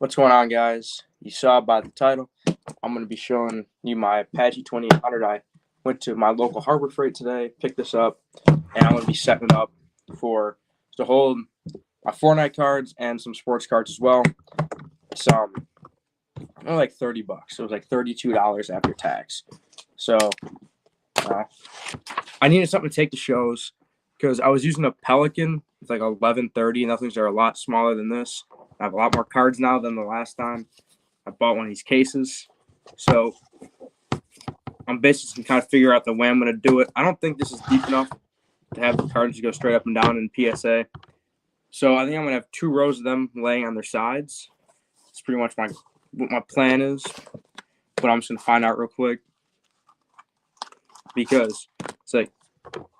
What's going on, guys? You saw by the title, I'm going to be showing you my Apache 2800. I went to my local Harbor Freight today, picked this up, and I'm going to be setting it up to hold my Fortnite cards and some sports cards as well. It's only like $30. It was like $32 after tax. So I needed something to take to shows because I was using a Pelican with like 1130, and those things are a lot smaller than this. I have a lot more cards now than the last time I bought one of these cases. So I'm basically kind of figure out the way I'm going to do it. I don't think this is deep enough to have the cards go straight up and down in PSA. So I think I'm going to have two rows of them laying on their sides. That's pretty much what my plan is. But I'm just going to find out real quick. Because it's like,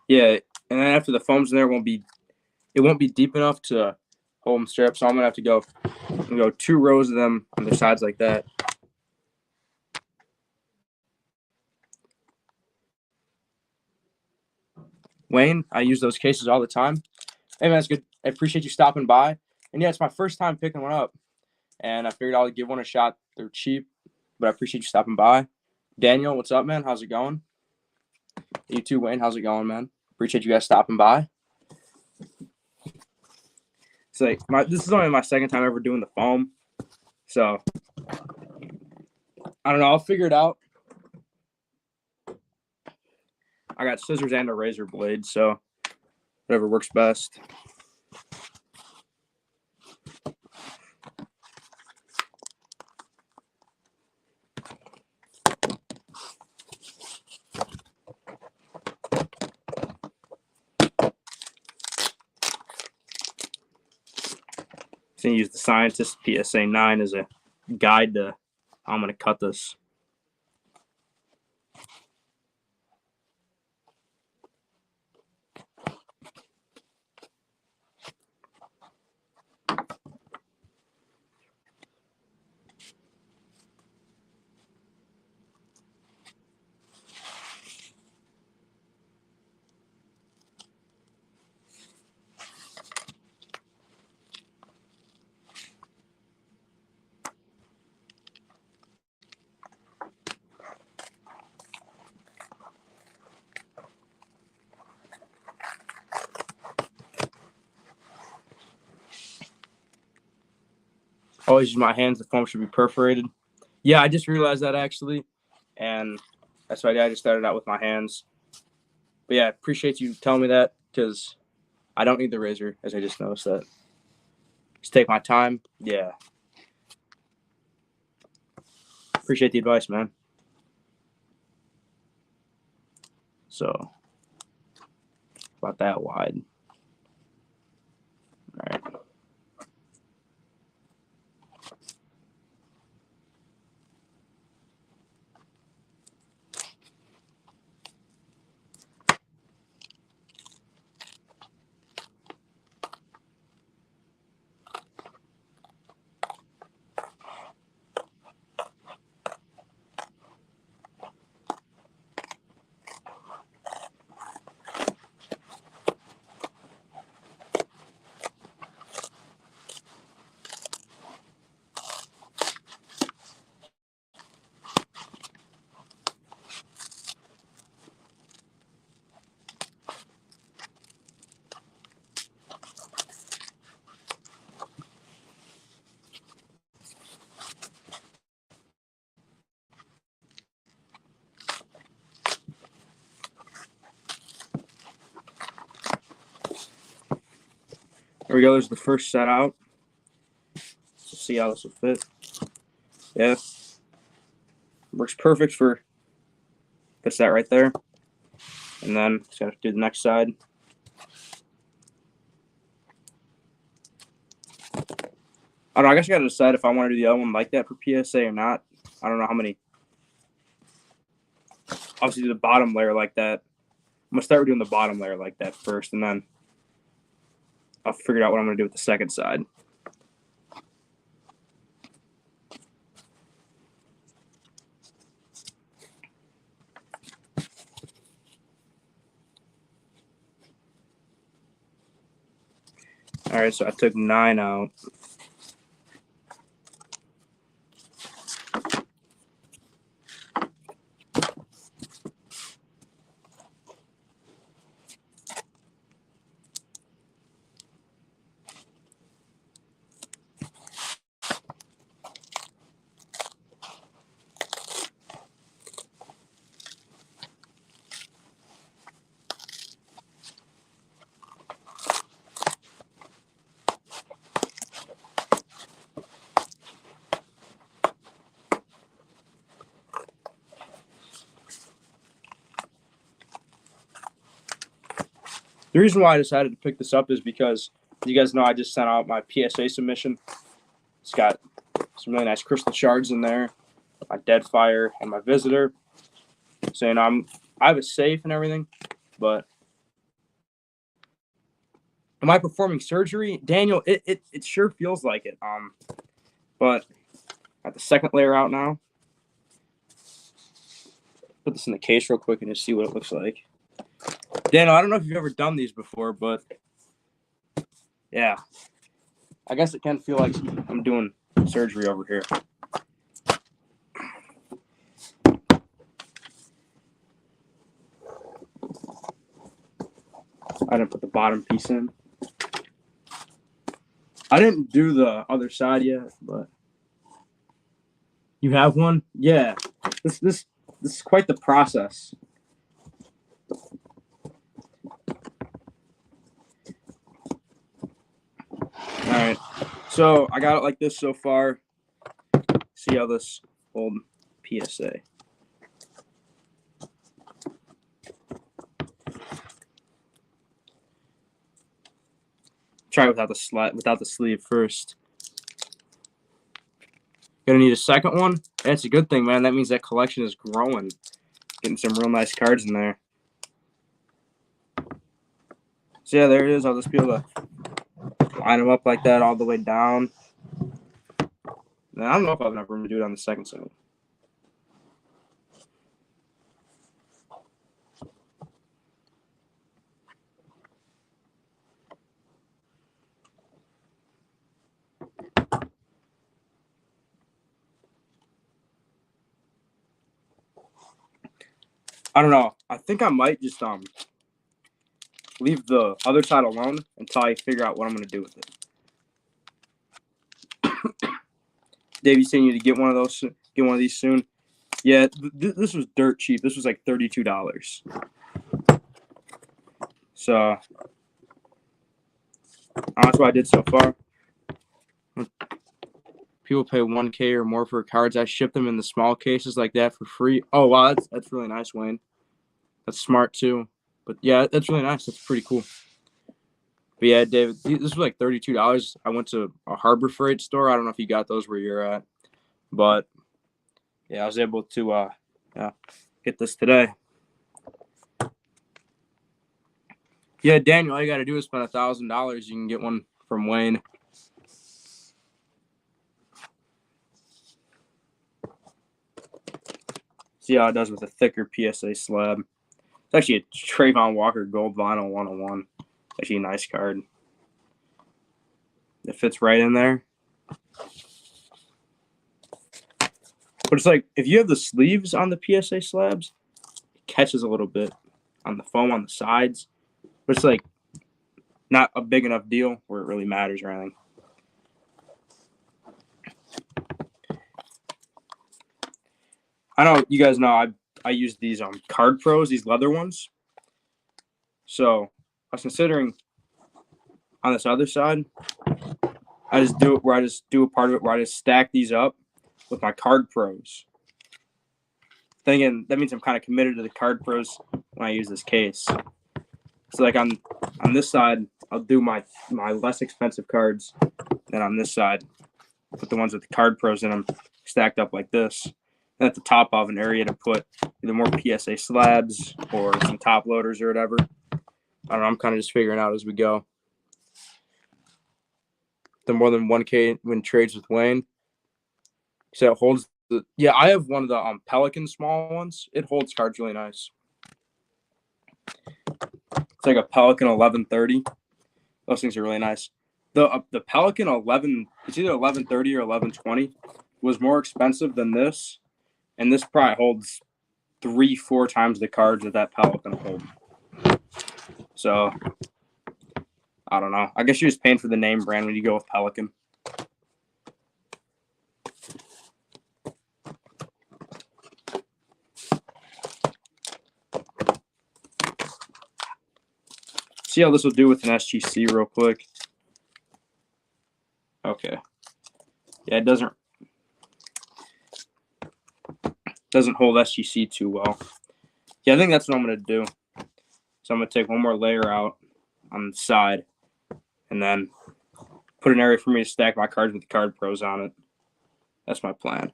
yeah, and then after the foam's in there, it won't be deep enough to hold them straight up. So I'm going to have to go two rows of them on their sides like that. Wayne, I use those cases all the time. Hey, man, that's good. I appreciate you stopping by. And yeah, it's my first time picking one up. And I figured I'll give one a shot. They're cheap, but I appreciate you stopping by. Daniel, what's up, man? How's it going? You too, Wayne. How's it going, man? Appreciate you guys stopping by. It's like this is only my second time ever doing the foam. So I don't know. I'll figure it out. I got scissors and a razor blade, so whatever works best. So use the Scientist PSA 9 as a guide to how I'm going to cut this. Always use my hands. The foam should be perforated. Yeah, I just realized that actually, and that's why I just started out with my hands. But yeah, appreciate you telling me that because I don't need the razor, as I just noticed that. Just take my time. Yeah. Appreciate the advice, man. So, about that wide. All right. There we go. There's the first set out. Let's see how this will fit. Yeah. Works perfect for fits that right there. And then just gotta do the next side. I don't know. I guess I gotta decide if I want to do the other one like that for PSA or not. I don't know how many. Obviously, do the bottom layer like that. I'm gonna start doing the bottom layer like that first, and then I'll figure out what I'm gonna do with the second side. All right, so I took 9 out. The reason why I decided to pick this up is because you guys know I just sent out my PSA submission. It's got some really nice crystal shards in there, my Deadfire and my Visitor. So I have a safe and everything, but am I performing surgery, Daniel? It sure feels like it. But got the second layer out now. Put this in the case real quick and just see what it looks like. Daniel, I don't know if you've ever done these before, but yeah, I guess it can feel like I'm doing surgery over here. I didn't put the bottom piece in. I didn't do the other side yet, but you have one? Yeah. This is quite the process. All right. So I got it like this so far. See how this old PSA. Try without the sleeve first. Gonna need a second one. That's a good thing, man. That means that collection is growing. Getting some real nice cards in there. So yeah, there it is. I'll just be able to line them up like that all the way down. And I don't know if I have enough room to do it on the second side. I don't know. I think I might just leave the other side alone until I figure out what I'm gonna do with it. Dave, you saying you need to get one of those? Get one of these soon? Yeah, this was dirt cheap. This was like $32. So that's what I did so far. People pay $1K or more for cards. I ship them in the small cases like that for free. Oh wow, that's really nice, Wayne. That's smart too. But yeah, that's really nice. That's pretty cool. But yeah, David, this was like $32. I went to a Harbor Freight store. I don't know if you got those where you're at, but yeah, I was able to get this today. Yeah, Daniel, all you got to do is spend $1,000. You can get one from Wayne. See how it does with a thicker PSA slab. It's actually a Trayvon Walker Gold Vinyl 101. Actually a nice card. It fits right in there. But it's like, if you have the sleeves on the PSA slabs, it catches a little bit on the foam on the sides. But it's like not a big enough deal where it really matters or anything. I know you guys know I use these Card Pros, these leather ones. So I was considering on this other side, I just do it where I just do a part of it where I just stack these up with my Card Pros. Thinking that means I'm kind of committed to the Card Pros when I use this case. So like on this side, I'll do my less expensive cards. Then on this side, put the ones with the Card Pros in them stacked up like this. And at the top, I'll have an area to put either more PSA slabs or some top loaders or whatever. I don't know. I'm kind of just figuring out as we go. The more than 1K when trades with Wayne. So it holds the. Yeah, I have one of the Pelican small ones. It holds cards really nice. It's like a Pelican 1130. Those things are really nice. The Pelican 11, it's either 1130 or 1120, was more expensive than this. And this probably holds 3-4 times the cards that Pelican holds. So, I don't know. I guess you're just paying for the name brand when you go with Pelican. See how this will do with an SGC real quick. Okay. Yeah, it doesn't hold SGC too well. Yeah, I think that's what I'm going to do. So I'm going to take one more layer out on the side, and then put an area for me to stack my cards with the Card Pros on it. That's my plan.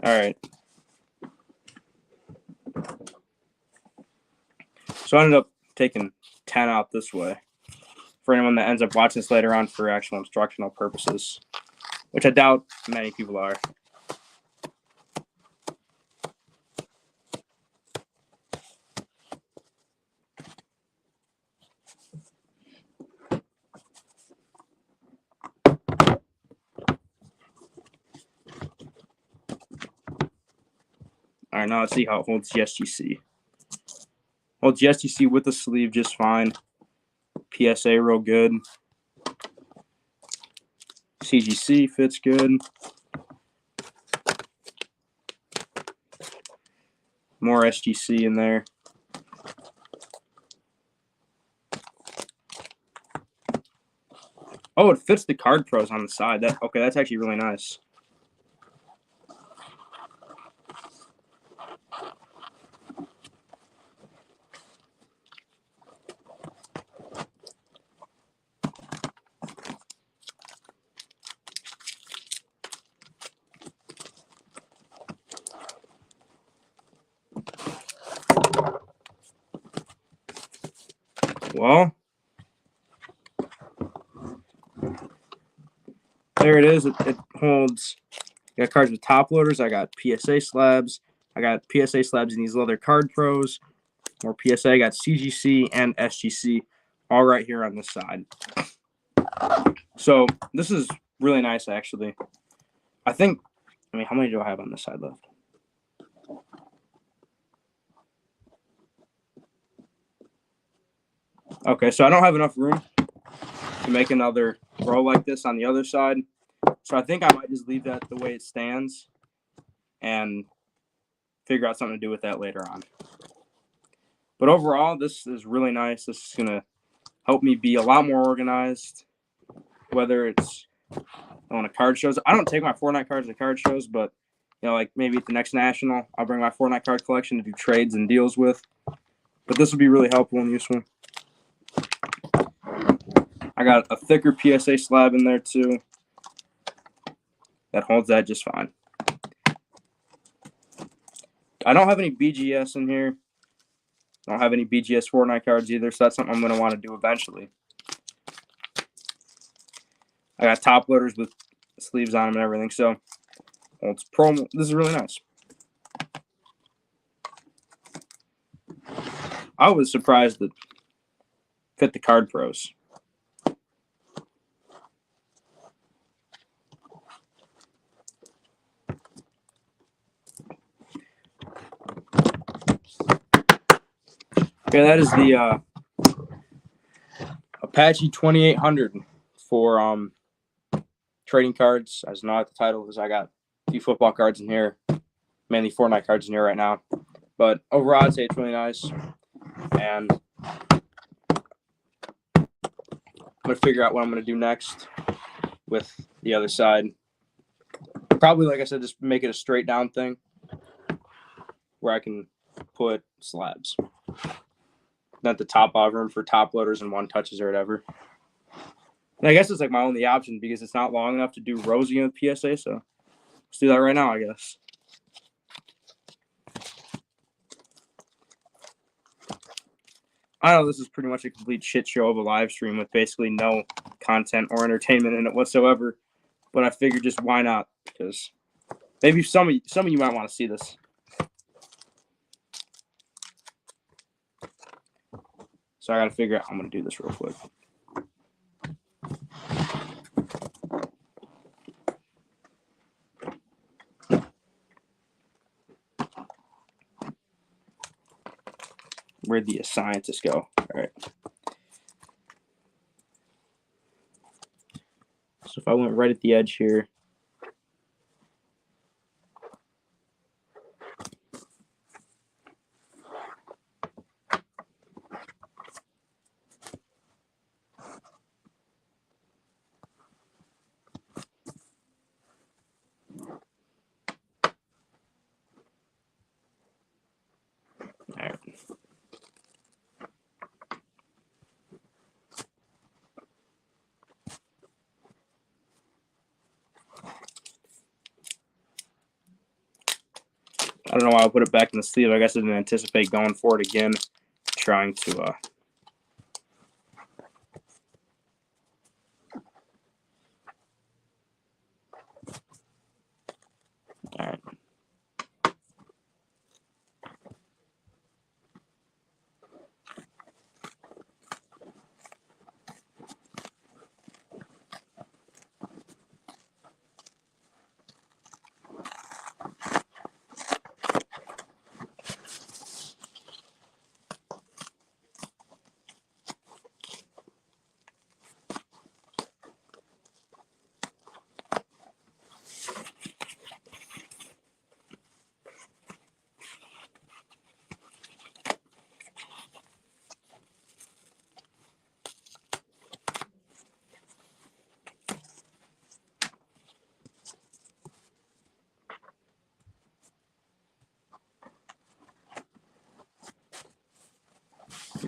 All right. So I ended up taking 10 out this way for anyone that ends up watching this later on for actual instructional purposes, which I doubt many people are. All right, now let's see how it holds the SGC. Holds the SGC with the sleeve just fine. PSA real good. CGC fits good. More SGC in there. Oh, it fits the Card Pros on the side. That's actually really nice. Well, there it is. It holds. I got cards with top loaders. I got PSA slabs. I got PSA slabs in these leather Card Pros. More PSA. I got CGC and SGC all right here on this side. So this is really nice, actually. I mean, how many do I have on this side left? Okay, so I don't have enough room to make another row like this on the other side. So I think I might just leave that the way it stands and figure out something to do with that later on. But overall, this is really nice. This is going to help me be a lot more organized, whether it's on a card shows. I don't take my Fortnite cards to card shows, but like maybe at the next national, I'll bring my Fortnite card collection to do trades and deals with. But this will be really helpful and useful. I got a thicker PSA slab in there too that holds that just fine. I don't have any BGS in here. I don't have any BGS Fortnite cards either, so that's something I'm going to want to do eventually. I got top loaders with sleeves on them and everything, so it's promo. This is really nice. I was surprised that fit the Card Pros. Okay, that is the Apache 2800 for trading cards. As not the title, because I got a few football cards in here, mainly Fortnite cards in here right now. But overall, I'd say it's really nice. And I'm going to figure out what I'm going to do next with the other side. Probably, like I said, just make it a straight down thing where I can put slabs. Not the top off room for top loaders and one touches or whatever. And I guess it's like my only option because it's not long enough to do rosy with PSA, so let's do that right now, I guess. I know this is pretty much a complete shit show of a live stream with basically no content or entertainment in it whatsoever, but I figured just why not? Because maybe some of you might want to see this. So I got to figure out how I'm going to do this real quick. Where'd the scientists go? All right. So if I went right at the edge here, I don't know why I put it back in the sleeve. I guess I didn't anticipate going for it again. Trying to all right.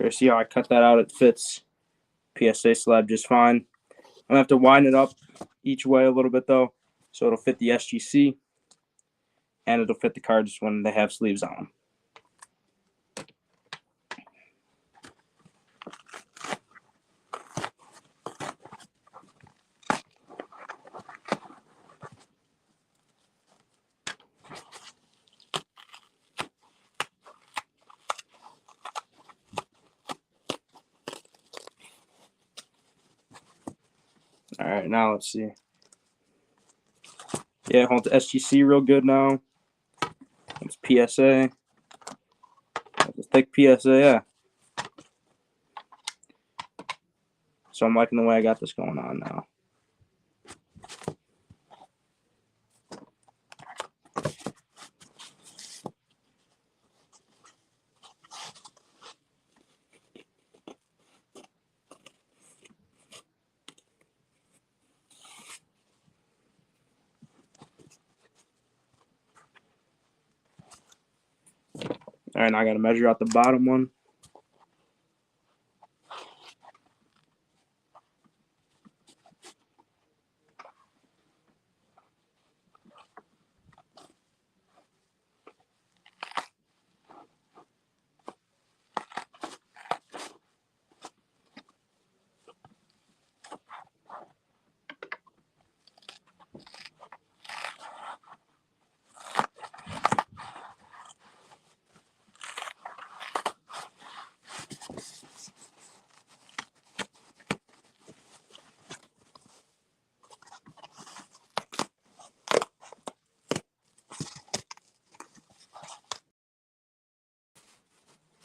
You see how I cut that out? It fits PSA slab just fine. I'm gonna have to widen it up each way a little bit though, so it'll fit the SGC and it'll fit the cards when they have sleeves on them. All right, now let's see. Yeah, hold the SGC real good now. It's PSA. It's a thick PSA, yeah. So I'm liking the way I got this going on now. All right, now I got to measure out the bottom one.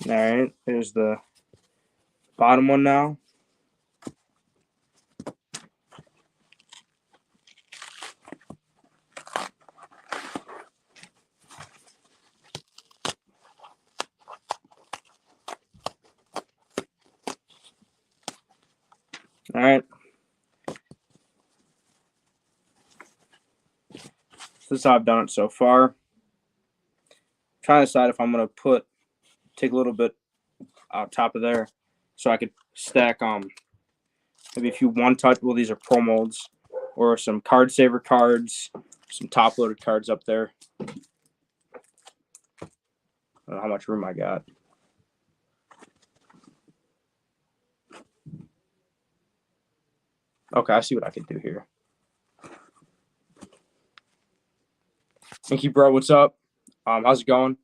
All right, here's the bottom one now. All right. This is how I've done it so far. I'm trying to decide if I'm gonna take a little bit out top of there, so I could stack maybe a few one touch. Well, these are pro molds, or some card saver cards, some top loaded cards up there. I don't know how much room I got. Okay, I see what I can do here. Thank you, bro. What's up? How's it going?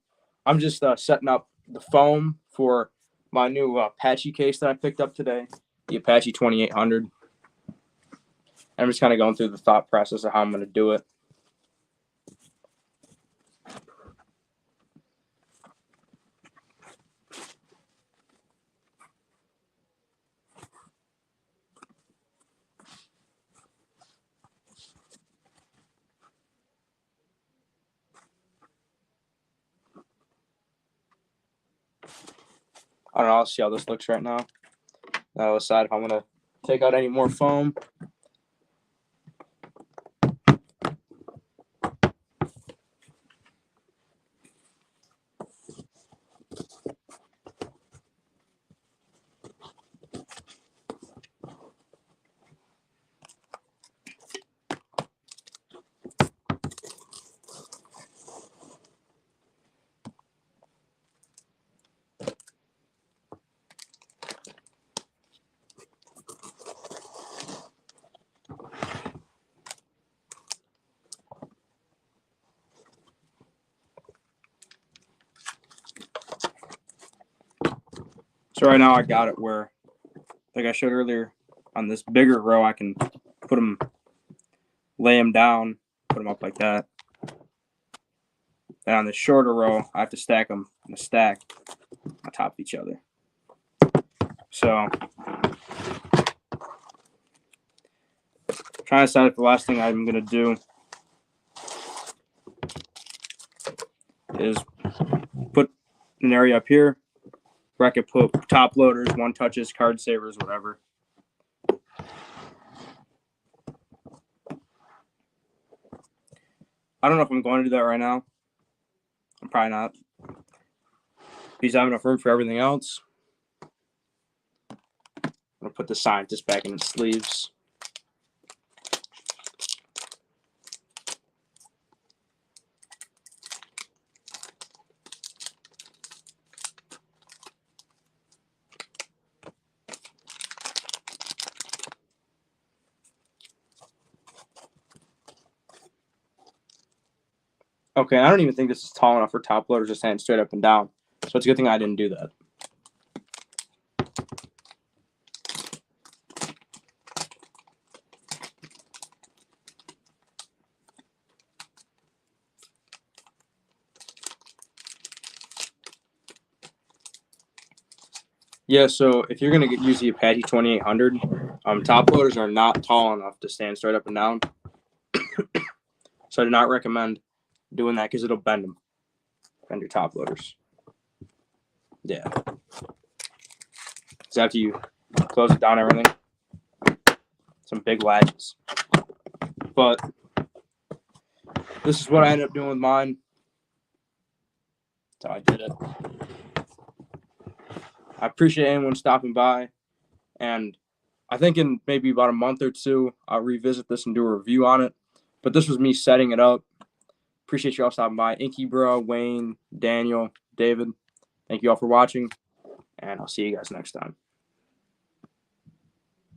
I'm just setting up the foam for my new Apache case that I picked up today, the Apache 2800. I'm just kind of going through the thought process of how I'm going to do it. I don't know. I'll see how this looks right now. Then I'll decide if I'm going to take out any more foam. So right now I got it where, like I showed earlier, on this bigger row I can put them, lay them down, put them up like that. And on the shorter row I have to stack them in a stack on top of each other. So trying to decide if the last thing I'm gonna do is put an area up here where I could put top loaders, one touches, card savers, whatever. I don't know if I'm going to do that right now. I'm probably not, because I have enough room for everything else. I'm gonna put the scientist back in its sleeves. Okay, I don't even think this is tall enough for top loaders to stand straight up and down. So it's a good thing I didn't do that. Yeah, so if you're going to use the Apache 2800, top loaders are not tall enough to stand straight up and down. So I do not recommend doing that because it'll bend them. Bend your top loaders. Yeah. So after you close it down, everything, some big latches. But this is what I ended up doing with mine. That's how I did it. I appreciate anyone stopping by, and I think in maybe about a month or two, I'll revisit this and do a review on it. But this was me setting it up. Appreciate you all stopping by. Inky Bro, Wayne, Daniel, David, thank you all for watching, and I'll see you guys next time.